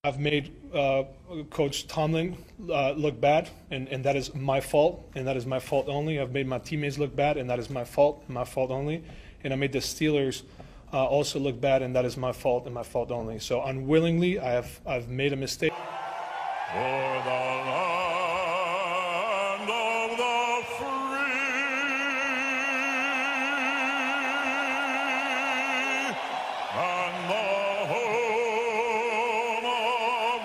I've made Coach Tomlin look bad, and that is my fault, and that is my fault only. I've made my teammates look bad, and that is my fault only. And I made the Steelers also look bad, and that is my fault and my fault only. So unwillingly, I've made a mistake. For the land of the free and the home of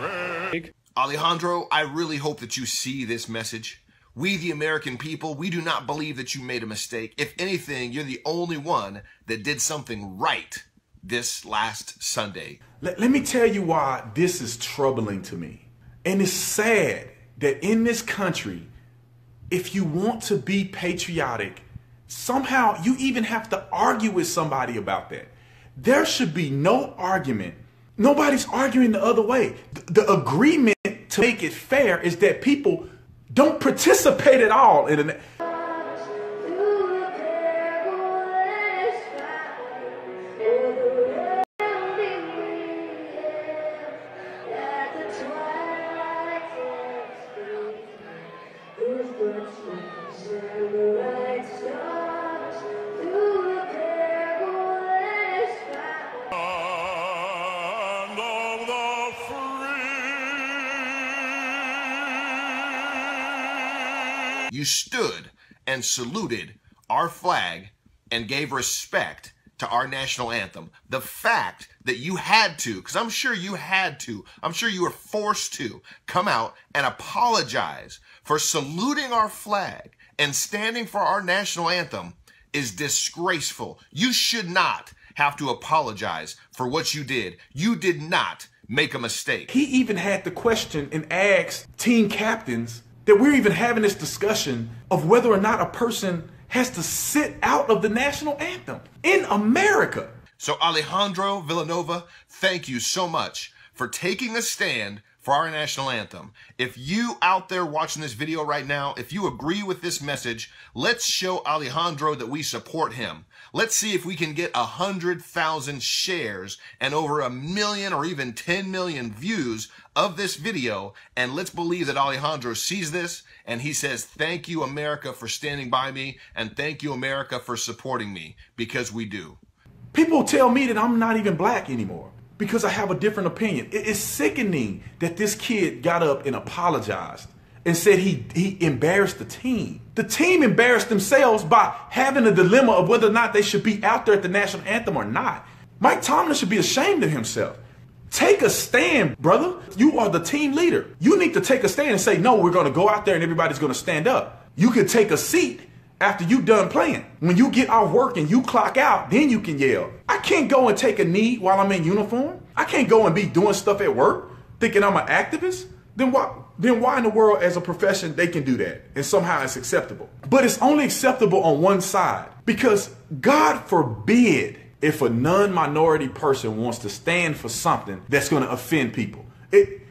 the brave. Alejandro, I really hope that you see this message. We, the American people, we do not believe that you made a mistake. If anything, you're the only one that did something right this last Sunday. Let me tell you why this is troubling to me. And it's sad that in this country, if you want to be patriotic, somehow you even have to argue with somebody about that. There should be no argument. Nobody's arguing the other way. The agreement to make it fair is that people don't participate at all in it. You stood and saluted our flag and gave respect to our national anthem. The fact that you had to, because I'm sure you had to, I'm sure you were forced to come out and apologize for saluting our flag and standing for our national anthem is disgraceful. You should not have to apologize for what you did. You did not make a mistake. He even had the question and asked team captains that we're even having this discussion of whether or not a person has to sit out of the national anthem in America. So Alejandro Villanueva, thank you so much for taking a stand for our national anthem. If you out there watching this video right now, if you agree with this message, let's show Alejandro that we support him. Let's see if we can get 100,000 shares and over 1 million or even 10 million views of this video. And let's believe that Alejandro sees this and he says, thank you, America, for standing by me, and thank you, America, for supporting me, because we do. People tell me that I'm not even black anymore because I have a different opinion. It's sickening that this kid got up and apologized and said he embarrassed the team. The team embarrassed themselves by having a dilemma of whether or not they should be out there at the national anthem or not. Mike Tomlin should be ashamed of himself. Take a stand, brother. You are the team leader. You need to take a stand and say, no, we're going to go out there and everybody's going to stand up. You can take a seat after you done playing. When you get off work and you clock out, then you can yell. I can't go and take a knee while I'm in uniform. I can't go and be doing stuff at work thinking I'm an activist. Then why in the world as a profession they can do that and somehow it's acceptable? But it's only acceptable on one side, because God forbid if a non-minority person wants to stand for something that's going to offend people.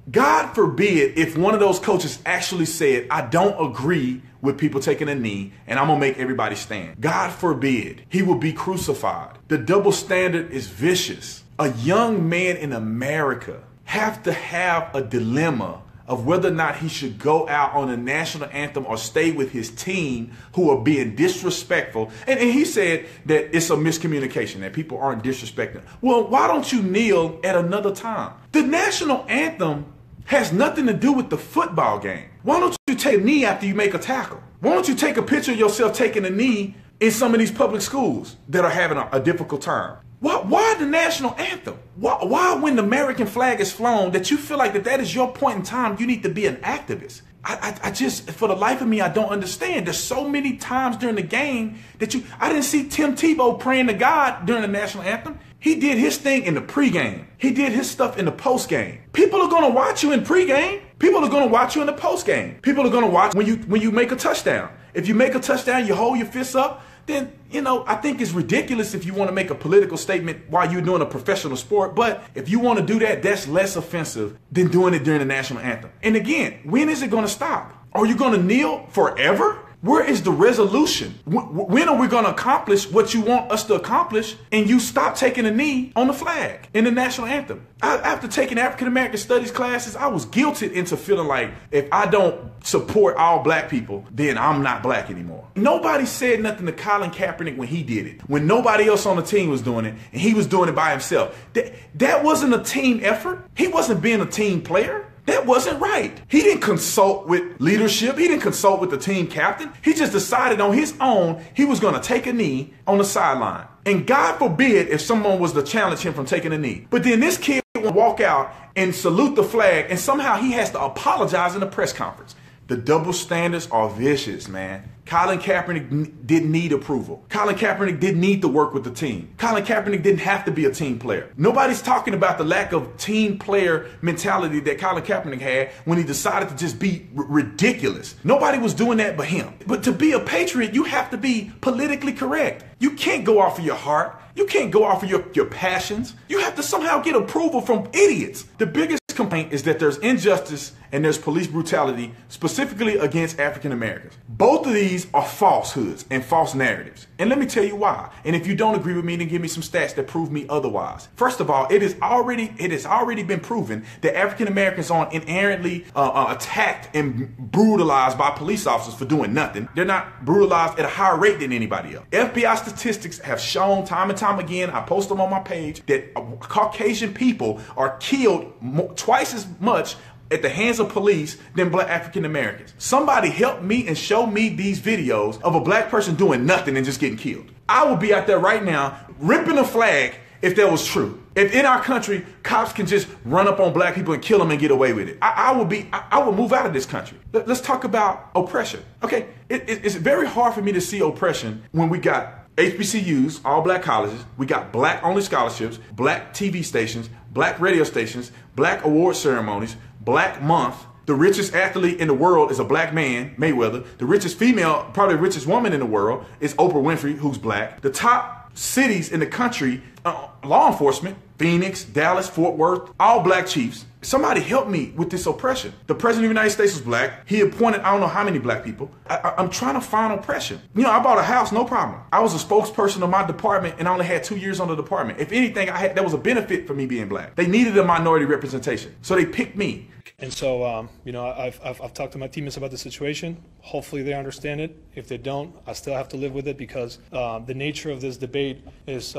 God forbid if one of those coaches actually said, I don't agree with people taking a knee and I'm going to make everybody stand. God forbid. He will be crucified. The double standard is vicious. A young man in America have to have a dilemma of whether or not he should go out on a national anthem or stay with his team who are being disrespectful. And he said that it's a miscommunication, that people aren't disrespecting. Well, why don't you kneel at another time? The national anthem has nothing to do with the football game. Why don't you take a knee after you make a tackle? Why don't you take a picture of yourself taking a knee in some of these public schools that are having a difficult time? Why the national anthem? Why when the American flag is flown that you feel like that is your point in time, you need to be an activist? I just, for the life of me, I don't understand. There's so many times during the game that I didn't see Tim Tebow praying to God during the national anthem. He did his thing in the pregame. He did his stuff in the postgame. People are going to watch you in pregame. People are going to watch you in the postgame. People are going to watch when you make a touchdown. If you make a touchdown, you hold your fists up, then, I think it's ridiculous if you want to make a political statement while you're doing a professional sport. But if you want to do that, that's less offensive than doing it during the national anthem. And again, when is it going to stop? Are you going to kneel forever? Where is the resolution? When are we going to accomplish what you want us to accomplish and you stop taking a knee on the flag in the national anthem? After taking African American studies classes, I was guilted into feeling like if I don't support all black people, then I'm not black anymore. Nobody said nothing to Colin Kaepernick when he did it, when nobody else on the team was doing it and he was doing it by himself. That wasn't a team effort. He wasn't being a team player. That wasn't right. He didn't consult with leadership. He didn't consult with the team captain. He just decided on his own he was going to take a knee on the sideline. And God forbid if someone was to challenge him from taking a knee. But then this kid will walk out and salute the flag, and somehow he has to apologize in a press conference. The double standards are vicious, man. Colin Kaepernick didn't need approval. Colin Kaepernick didn't need to work with the team. Colin Kaepernick didn't have to be a team player. Nobody's talking about the lack of team player mentality that Colin Kaepernick had when he decided to just be ridiculous. Nobody was doing that but him. But to be a patriot, you have to be politically correct. You can't go off of your heart. You can't go off of your passions. You have to somehow get approval from idiots. The biggest complaint is that there's injustice and there's police brutality, specifically against African Americans. Both of these are falsehoods and false narratives. And let me tell you why. And if you don't agree with me, then give me some stats that prove me otherwise. First of all, it has already been proven that African Americans aren't inherently attacked and brutalized by police officers for doing nothing. They're not brutalized at a higher rate than anybody else. FBI statistics have shown time and time again, I post them on my page, that Caucasian people are killed twice as much at the hands of police than black African Americans. Somebody help me and show me these videos of a black person doing nothing and just getting killed. I would be out there right now ripping a flag if that was true. If in our country, cops can just run up on black people and kill them and get away with it, I would move out of this country. Let's talk about oppression. Okay, it's very hard for me to see oppression when we got HBCUs, all black colleges, we got black only scholarships, black TV stations, black radio stations, black award ceremonies, Black Month. The richest athlete in the world is a black man, Mayweather. The richest female, probably the richest woman in the world is Oprah Winfrey, who's black. The top cities in the country, law enforcement, Phoenix, Dallas, Fort Worth, all black chiefs. Somebody help me with this oppression. The president of the United States was black. He appointed I don't know how many black people. I'm trying to find oppression. You know, I bought a house, no problem. I was a spokesperson of my department and I only had 2 years on the department. If anything, there was a benefit for me being black. They needed a minority representation, so they picked me. And so, you know, I've talked to my teammates about the situation. Hopefully they understand it. If they don't, I still have to live with it because the nature of this debate is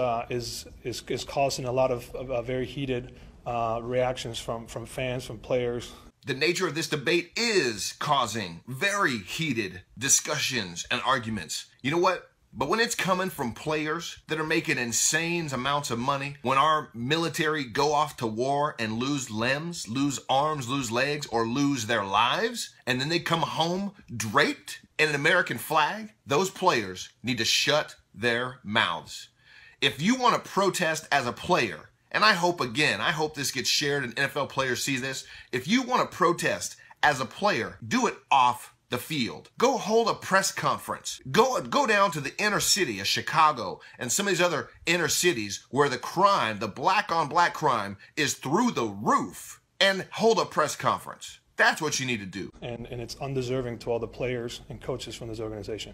causing a lot of very heated reactions from fans, from players. The nature of this debate is causing very heated discussions and arguments. You know what? But when it's coming from players that are making insane amounts of money, when our military go off to war and lose limbs, lose arms, lose legs, or lose their lives, and then they come home draped in an American flag, those players need to shut their mouths. If you want to protest as a player, and I hope this gets shared and NFL players see this, if you want to protest as a player, do it off the field. Go hold a press conference. Go down to the inner city of Chicago and some of these other inner cities where the crime, the black on black crime, is through the roof, and hold a press conference. That's what you need to do. And it's undeserving to all the players and coaches from this organization.